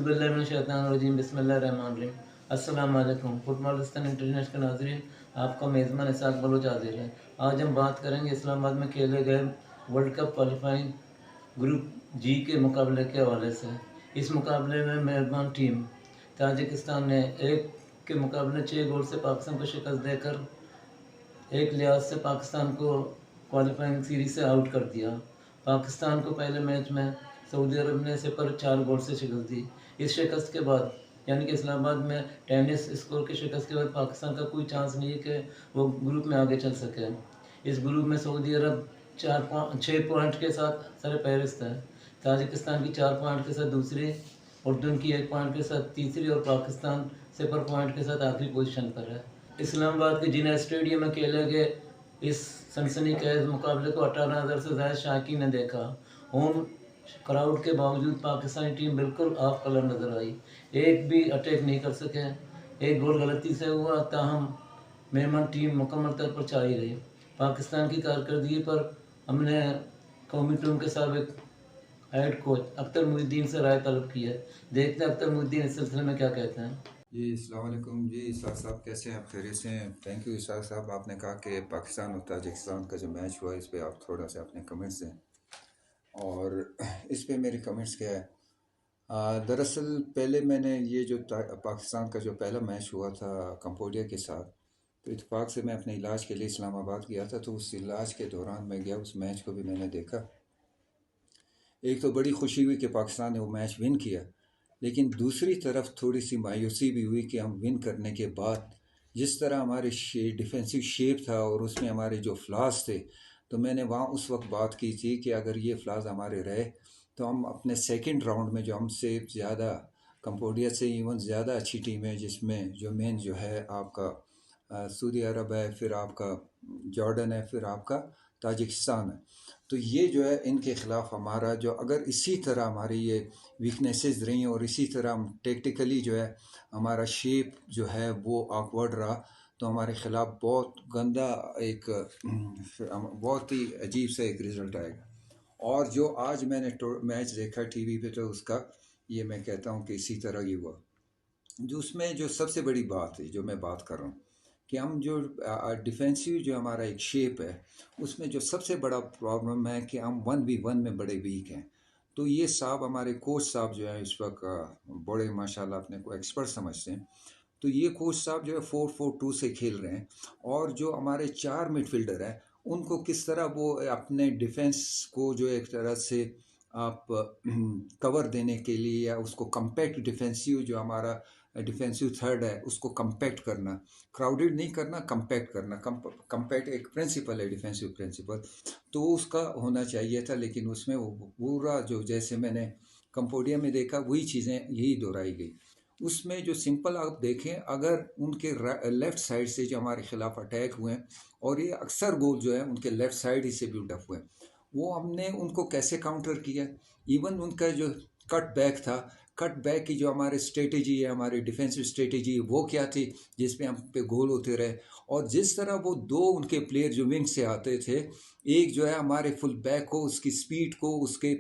औज़ुबिल्लाहिमिनश्शैतानिर्रजीम बिस्मिल्लाहिर्रहमानिर्रहीम। अस्सलाम वालेकुम। फुटबॉलिस्तान इंटरनेशनल के नाज़रीन, आपका मेज़बान इसाक बलोच हाजिर है। आज हम बात करेंगे इस्लामाबाद में खेले गए वर्ल्ड कप क्वालिफाइंग ग्रुप जी के मुकाबले के हवाले से। इस मुकाबले में मेज़बान टीम ताजिकिस्तान ने एक के मुकाबले 6 गोल से पाकिस्तान को शिकस्त देकर एक लिहाज से पाकिस्तान को क्वालिफाइंग सीरीज से आउट कर दिया। पाकिस्तान को पहले मैच में सऊदी अरब ने 0-4 गोल से शिकस्त दी। इस शिकस्त के बाद यानी कि इस्लामाबाद में टेनिस स्कोर की शिकस्त के बाद पाकिस्तान का कोई चांस नहीं है कि वो ग्रुप में आगे चल सके। इस ग्रुप में सऊदी अरब 6 पॉइंट के साथ सर फहरिस्त है, ताजिकिस्तान की 4 पॉइंट के साथ दूसरी, उर्दून की 1 पॉइंट के साथ तीसरी और पाकिस्तान 0 पॉइंट के साथ आखिरी पोजीशन पर है। इस्लामाबाद के जिना स्टेडियम में खेले गए इस सनसनीखेज मुकाबले को 18,000 से ज़्यादा शायकीन ने देखा। होम क्राउड के बावजूद पाकिस्तानी टीम बिल्कुल ऑफ कलर नजर आई, एक भी अटैक नहीं कर सके। एक गोल गलती से हुआ, ताहम मेहमान टीम मुकम्मल तौर पर छाई रही। पाकिस्तान की कारकर्दगी पर हमने कौमी टीम के साबिक हेड कोच अख्तर मुहिद्दीन से राय तलब की है। देखते हैं अख्तर मुहिद्दीन इस सिलसिले में क्या कहते हैं। जी अस्सलाम वालेकुम। जी इसाक साहब कैसे हैं आप? खैरियत से हैं? थैंक यू इसाक साहब। आपने कहा कि पाकिस्तान और ताजिकिस्तान का जो मैच हुआ इस पे आप थोड़ा सा अपने कमेंट्स दें, और इस पे मेरे कमेंट्स क्या है। दरअसल पहले मैंने ये जो पाकिस्तान का जो पहला मैच हुआ था कंबोडिया के साथ, तो इत्तेफाक से मैं अपने इलाज के लिए इस्लामाबाद गया था, तो उस इलाज के दौरान मैं गया, उस मैच को भी मैंने देखा। एक तो बड़ी खुशी हुई कि पाकिस्तान ने वो मैच विन किया, लेकिन दूसरी तरफ थोड़ी सी मायूसी भी हुई कि हम विन करने के बाद जिस तरह हमारे डिफेंसिव शेप था और उसमें हमारे जो फ्लास थे, तो मैंने वहाँ उस वक्त बात की थी कि अगर ये फ्लास हमारे रहे तो हम अपने सेकंड राउंड में जो हमसे ज़्यादा कंबोडिया से इवन ज़्यादा अच्छी टीम है, जिसमें जो मेन जो है आपका सऊदी अरब है, फिर आपका जॉर्डन है, फिर आपका ताजिकिस्तान है, तो ये जो है इनके ख़िलाफ़ हमारा जो अगर इसी तरह हमारी ये वीकनेसेस रही और इसी तरह हम टेक्टिकली जो है हमारा शेप जो है वो ऑकवर्ड रहा, तो हमारे ख़िलाफ़ बहुत गंदा एक बहुत ही अजीब सा एक रिज़ल्ट आएगा। और जो आज मैंने मैच देखा टीवी पे, तो उसका ये मैं कहता हूँ कि इसी तरह ही हुआ। जो उसमें जो सबसे बड़ी बात है जो मैं बात कर रहा हूँ कि हम जो डिफेंसिव जो हमारा एक शेप है, उसमें जो सबसे बड़ा प्रॉब्लम है कि हम 1v1 में बड़े वीक हैं। तो ये साहब हमारे कोच साहब जो है इस वक्त बड़े माशाल्लाह अपने को एक्सपर्ट समझते हैं, तो ये कोच साहब जो है 4-4-2 से खेल रहे हैं, और जो हमारे 4 मिडफील्डर हैं उनको किस तरह वो अपने डिफेंस को जो एक तरह से आप कवर देने के लिए या उसको कम्पैक्ट डिफेंसिव जो हमारा डिफेंसिव थर्ड है उसको कम्पैक्ट करना, क्राउडेड नहीं करना, कम्पैक्ट करना। कम्पैक्ट एक प्रिंसिपल है, डिफेंसिव प्रिंसिपल, तो उसका होना चाहिए था, लेकिन उसमें वो पूरा जो जैसे मैंने कंबोडिया में देखा वही चीज़ें यही दोहराई गई। उसमें जो सिंपल आप देखें, अगर उनके लेफ़्ट साइड से जो हमारे खिलाफ अटैक हुए हैं, और ये अक्सर गोल जो है उनके लेफ़्ट साइड ही से बिल्डअप हुए, वो हमने उनको कैसे काउंटर किया। इवन उनका जो कट बैक था, कट बैक की जो हमारे स्ट्रेटेजी है, हमारी डिफेंसिव स्ट्रेटेजी वो क्या थी जिसमें हम पे गोल होते रहे। और जिस तरह वो दो उनके प्लेयर जो विंग से आते थे, एक जो है हमारे फुल बैक को उसकी स्पीड को उसके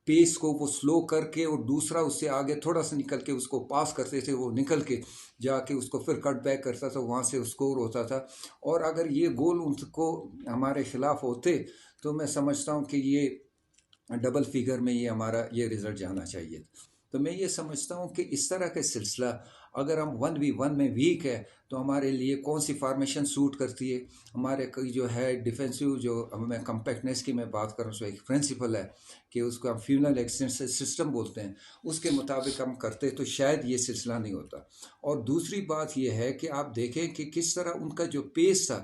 पेस को वो स्लो करके, और दूसरा उससे आगे थोड़ा सा निकल के उसको पास करते थे, वो निकल के जाके उसको फिर कट बैक करता था, वहाँ से स्कोर होता था। और अगर ये गोल उनको हमारे खिलाफ होते तो मैं समझता हूँ कि ये डबल फिगर में ये हमारा ये रिज़ल्ट जाना चाहिए। तो मैं ये समझता हूँ कि इस तरह का सिलसिला, अगर हम 1v1 में वीक है तो हमारे लिए कौन सी फार्मेशन सूट करती है। हमारे कई जो है डिफेंसिव जो मैं कम्पैक्टनेस की मैं बात कर रहा हूँ, एक प्रिंसिपल है कि उसको हम फ्यूनल एक्सटेंशन सिस्टम बोलते हैं, उसके मुताबिक हम करते तो शायद ये सिलसिला नहीं होता। और दूसरी बात ये है कि आप देखें कि किस तरह उनका जो पेस था,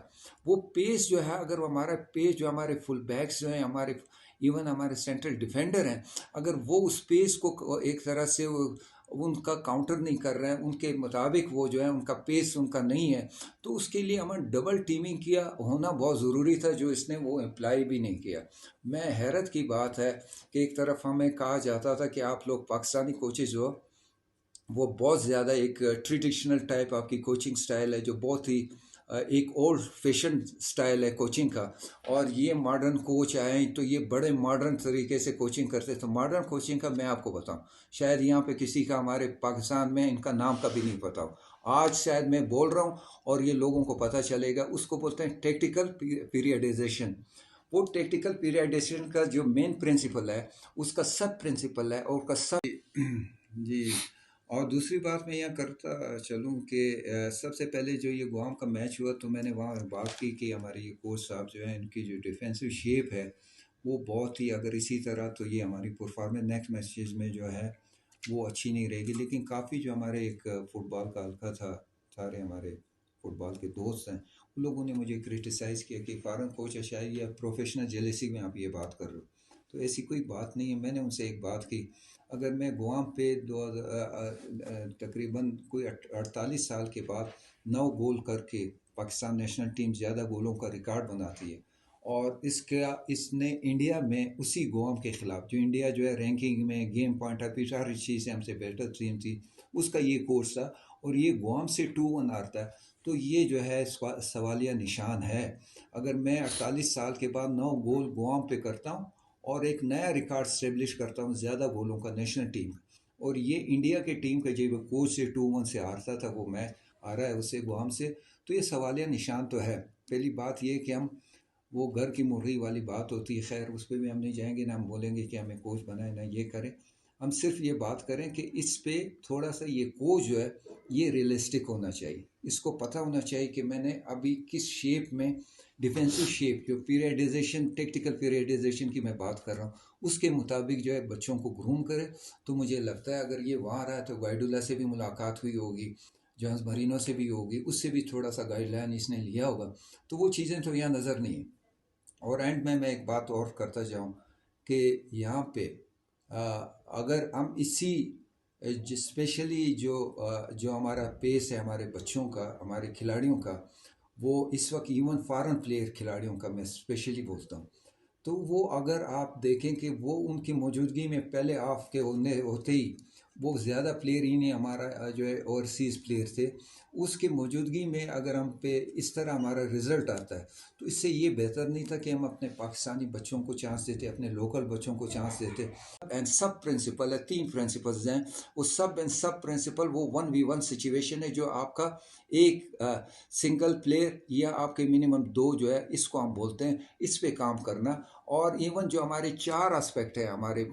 वो पेस जो है, अगर हमारा पेस जो हमारे फुल बैक्स जो हैं, हमारे इवन हमारे सेंट्रल डिफेंडर हैं, अगर वो उस पेस को एक तरह से उनका काउंटर नहीं कर रहे हैं, उनके मुताबिक वो जो है उनका पेस उनका नहीं है, तो उसके लिए हमें डबल टीमिंग किया होना बहुत ज़रूरी था, जो इसने वो अप्लाई भी नहीं किया। मैं हैरत की बात है कि एक तरफ हमें कहा जाता था कि आप लोग पाकिस्तानी कोचेज़ हो, वो बहुत ज़्यादा एक ट्रेडिशनल टाइप आपकी कोचिंग स्टाइल है, जो बहुत ही एक ओल्ड फैशन स्टाइल है कोचिंग का, और ये मॉडर्न कोच आए तो ये बड़े मॉडर्न तरीके से कोचिंग करते। तो मॉडर्न कोचिंग का मैं आपको बताऊं, शायद यहाँ पे किसी का हमारे पाकिस्तान में इनका नाम का भी नहीं पता हो। आज शायद मैं बोल रहा हूँ और ये लोगों को पता चलेगा। उसको बोलते हैं टैक्टिकल पीरियडाइजेशन। वो टैक्टिकल पीरियडाइजेशन का जो मेन प्रिंसिपल है, उसका सब प्रिंसिपल है और उसका सब जी। और दूसरी बात मैं यह करता चलूँ कि सबसे पहले जो ये गुआम का मैच हुआ तो मैंने वहाँ बात की कि हमारे ये कोच साहब जो हैं, इनकी जो डिफेंसिव शेप है वो बहुत ही, अगर इसी तरह तो ये हमारी परफॉर्मेंस नेक्स्ट मैचेस में जो है वो अच्छी नहीं रहेगी। लेकिन काफ़ी जो हमारे एक फुटबॉल का हल्का था, सारे हमारे फुटबॉल के दोस्त हैं, उन लोगों ने मुझे क्रिटिसाइज़ किया कि फॉरेन कोच है, शायद या प्रोफेशनल जेलेसी में आप ये बात कर रहे हो। तो ऐसी कोई बात नहीं है। मैंने उनसे एक बात की, अगर मैं गुआम पे तकरीबन कोई 48 साल के बाद 9 गोल करके पाकिस्तान नेशनल टीम ज़्यादा गोलों का रिकॉर्ड बनाती है, और इसने इंडिया में उसी गुआम के ख़िलाफ़, जो इंडिया जो है रैंकिंग में गेम पॉइंट ऑफ व्यू हर चीज़ से हमसे बेहतर टीम थी, उसका ये कोच था, और ये गुआम से 2-1 हारता है, तो ये जो है सवालिया निशान है। अगर मैं 48 साल के बाद 9 गोल गुआम पे करता हूँ और एक नया रिकॉर्ड स्टेब्लिश करता हूँ ज़्यादा गोलों का नेशनल टीम, और ये इंडिया के टीम का जो कोच से 2-1 से हारता था, वो मैच आ रहा है उससे गुआम से, तो ये सवालिया निशान तो है। पहली बात ये कि हम, वो घर की मुर्गी वाली बात होती है, खैर उस पर भी हम नहीं जाएंगे ना, हम बोलेंगे कि हमें कोच बनाए ना ये करें। हम सिर्फ ये बात करें कि इस पे थोड़ा सा ये कोच जो है ये रियलिस्टिक होना चाहिए। इसको पता होना चाहिए कि मैंने अभी किस शेप में, डिफेंसिव शेप, जो पीरियडाइजेशन, टेक्टिकल पीरियडाइजेशन की मैं बात कर रहा हूँ, उसके मुताबिक जो है बच्चों को ग्रूम करे। तो मुझे लगता है अगर ये वहाँ रहा तो गाइडुल्ला से भी मुलाकात हुई होगी, जॉन्स मरीनो से भी होगी, उससे भी थोड़ा सा गाइडलाइन इसने लिया होगा, तो वो चीज़ें तो यहाँ नज़र नहीं है। और एंड में मैं एक बात और करता जाऊं कि यहाँ पे अगर हम इसी स्पेशली जो हमारा पेस है हमारे बच्चों का, हमारे खिलाड़ियों का, वो इस वक्त इवन फॉरेन प्लेयर खिलाड़ियों का मैं स्पेशली बोलता हूँ, तो वो अगर आप देखें कि वो उनकी मौजूदगी में पहले हाफ के होने होते ही वो ज़्यादा प्लेयर ही नहीं, हमारा जो है ओवरसीज़ प्लेयर थे, उसकी मौजूदगी में अगर हम पे इस तरह हमारा रिज़ल्ट आता है, तो इससे ये बेहतर नहीं था कि हम अपने पाकिस्तानी बच्चों को चांस देते, अपने लोकल बच्चों को चांस देते। एंड सब प्रिंसिपल है, 3 प्रिंसिपल्स हैं, वो सब एंड सब प्रिंसिपल वो 1v1 सिचुएशन है, जो आपका एक सिंगल प्लेयर या आपके मिनिमम 2 जो है, इसको हम बोलते हैं, इस पे काम करना। और इवन जो हमारे 4 एस्पेक्ट है हमारे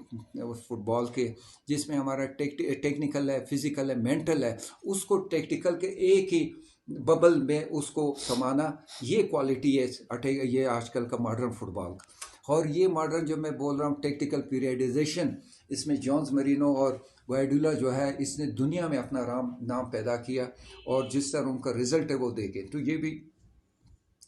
फुटबॉल के, जिसमें हमारा टेक्निकल है, फिजिकल है, मेंटल है, उसको टेक्टिकल के एक ही बबल में उसको समाना, ये क्वालिटी है ये आजकल का मॉडर्न फुटबॉल। और ये मॉडर्न जो मैं बोल रहा हूँ टेक्टिकल पीरियडाइजेशन, इसमें जॉन्स मरीनो और गाइडुल्ला जो है, इसने दुनिया में अपना नाम पैदा किया, और जिस तरह उनका रिजल्ट है वो देखे, तो ये भी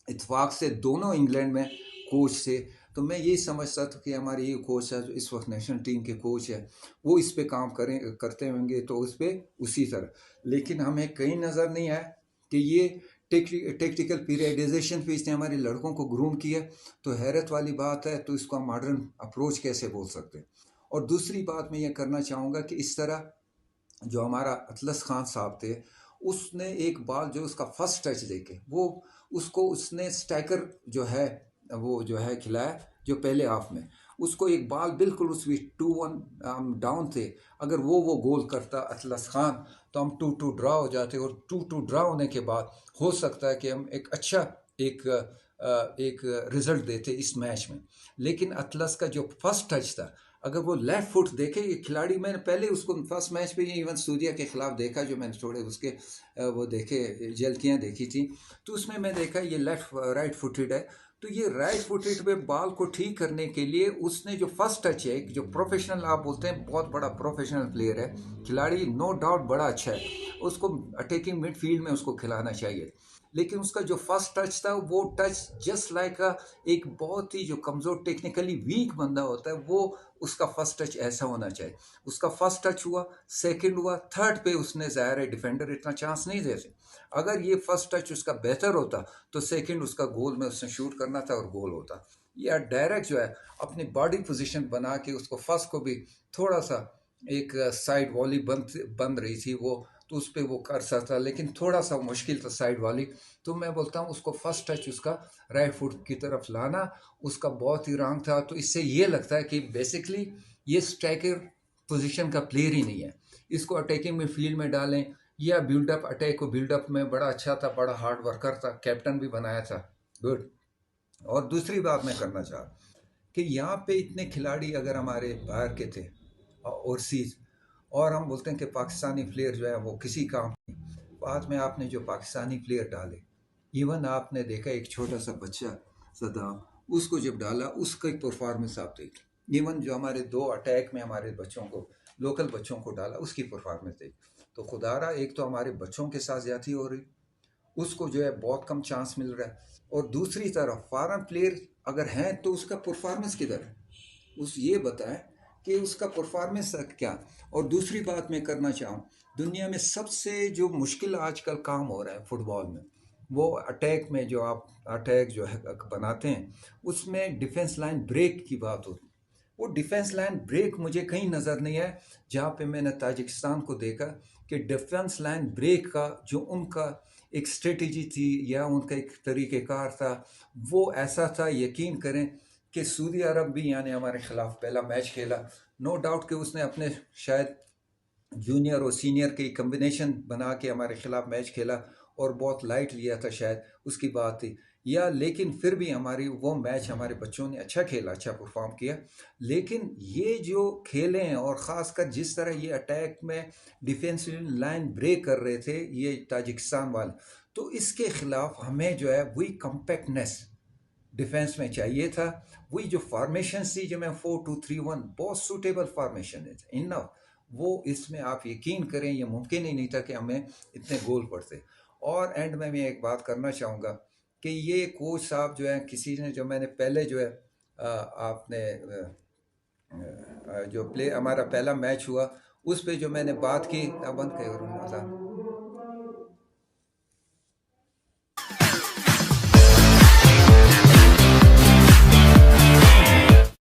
इत्फाक से दोनों इंग्लैंड में कोच थे। तो मैं यही समझता था कि हमारे ये कोच है जो इस वक्त नेशनल टीम के कोच है, वो इस पे काम करते होंगे तो उस पर उसी तरह। लेकिन हमें कहीं नज़र नहीं आया कि ये टेक्टिकल पीरियडाइजेशन पे इसने हमारे लड़कों को ग्रूम किया, तो हैरत वाली बात है। तो इसको हम मॉडर्न अप्रोच कैसे बोल सकते हैं। और दूसरी बात मैं ये करना चाहूँगा कि इस तरह जो हमारा अतलस खान साहब थे, उसने एक बाल जो उसका फर्स्ट टच देके वो उसको उसने स्ट्राइकर जो है वो जो है खिलाया, जो पहले हाफ में उसको एक बाल बिल्कुल उस 2-1 हम डाउन थे, अगर वो गोल करता अतलस खान, तो हम 2-2 ड्रा हो जाते, और 2-2 ड्रा होने के बाद हो सकता है कि हम एक अच्छा एक रिजल्ट देते इस मैच में। लेकिन अतलस का जो फर्स्ट टच था, अगर वो लेफ्ट फुट देखे, ये खिलाड़ी मैंने पहले उसको फर्स्ट मैच पे इवन सूर्या के खिलाफ देखा, जो मैंने थोड़े उसके वो देखे झलकियाँ देखी थी, तो उसमें मैं देखा ये राइट फुटेड है। तो ये राइट फुटेड पे बॉल को ठीक करने के लिए उसने जो फर्स्ट टच है, जो प्रोफेशनल आप बोलते हैं, बहुत बड़ा प्रोफेशनल प्लेयर है खिलाड़ी, नो डाउट बड़ा अच्छा है, उसको अटैकिंग मिडफील्ड में उसको खिलाना चाहिए। लेकिन उसका जो फर्स्ट टच था, वो टच जस्ट लाइक एक बहुत ही जो कमज़ोर टेक्निकली वीक बंदा होता है, वो उसका फर्स्ट टच ऐसा होना चाहिए। उसका फर्स्ट टच हुआ, सेकंड हुआ, थर्ड पे उसने, ज़ाहिर है डिफेंडर इतना चांस नहीं देते, अगर ये फर्स्ट टच उसका बेहतर होता तो सेकंड उसका गोल में उसने शूट करना था और गोल होता। या डायरेक्ट जो है अपनी बॉडी पोजीशन बना के उसको फर्स्ट को भी थोड़ा सा एक साइड वॉली बन रही थी, वो तो उस पर वो कर सकता, लेकिन थोड़ा सा मुश्किल था साइड वाली। तो मैं बोलता हूँ उसको फर्स्ट टच उसका राइट फुट की तरफ लाना उसका बहुत ही रॉन्ग था। तो इससे ये लगता है कि बेसिकली ये स्ट्राइकर पोजीशन का प्लेयर ही नहीं है, इसको अटैकिंग में फील्ड में डालें या बिल्डअप अटैक को बिल्डअप में बड़ा अच्छा था, बड़ा हार्ड वर्कर था, कैप्टन भी बनाया था, गुड। और दूसरी बात मैं करना चाह कि यहाँ पे इतने खिलाड़ी अगर हमारे बाहर के थे ओवरसीज, और हम बोलते हैं कि पाकिस्तानी प्लेयर जो है वो किसी काम नहीं, बाद में आपने जो पाकिस्तानी प्लेयर डाले, इवन आपने देखा एक छोटा सा बच्चा सदाम, उसको जब डाला उसका एक परफॉर्मेंस आप देख, इवन जो हमारे 2 अटैक में हमारे बच्चों को लोकल बच्चों को डाला उसकी परफॉर्मेंस देख। तो खुदारा एक तो हमारे बच्चों के साथ ज्यादती हो रही, उसको जो है बहुत कम चांस मिल रहा है, और दूसरी तरफ फॉरेन प्लेयर अगर हैं तो उसका परफॉर्मेंस किधर है, उस ये बताएं कि उसका परफॉर्मेंस क्या। और दूसरी बात मैं करना चाहूँ, दुनिया में सबसे जो मुश्किल आजकल काम हो रहा है फुटबॉल में, वो अटैक में जो आप अटैक जो है बनाते हैं उसमें डिफेंस लाइन ब्रेक की बात होती है। वो डिफेंस लाइन ब्रेक मुझे कहीं नज़र नहीं है जहाँ पे मैंने ताजिकिस्तान को देखा कि डिफेंस लाइन ब्रेक का जो उनका एक स्ट्रेटजी थी या उनका एक तरीक़ेकार था वो ऐसा था, यकीन करें कि सऊदी अरब भी यानी हमारे खिलाफ पहला मैच खेला, नो डाउट कि उसने अपने शायद जूनियर और सीनियर की कम्बिनेशन बना के हमारे खिलाफ मैच खेला और बहुत लाइट लिया था शायद, उसकी बात थी या, लेकिन फिर भी हमारी वो मैच हमारे बच्चों ने अच्छा खेला, अच्छा परफॉर्म किया। लेकिन ये जो खेले हैं और ख़ासकर जिस तरह ये अटैक में डिफेंसिव लाइन ब्रेक कर रहे थे ये ताजिकिस्तान वाले, तो इसके खिलाफ हमें जो है वही कम्पैक्टनेस डिफेंस में चाहिए था। वही जो फॉर्मेशन थी जो मैं 4-2-3-1 बहुत सूटेबल फॉर्मेशन है इनफ, वो इसमें आप यकीन करें ये मुमकिन ही नहीं था कि हमें इतने गोल पड़ते। और एंड में मैं एक बात करना चाहूँगा कि ये कोच साहब जो है किसी ने जो मैंने पहले जो है आपने जो प्ले हमारा पहला मैच हुआ उस पे जो मैंने बात की, बंद करो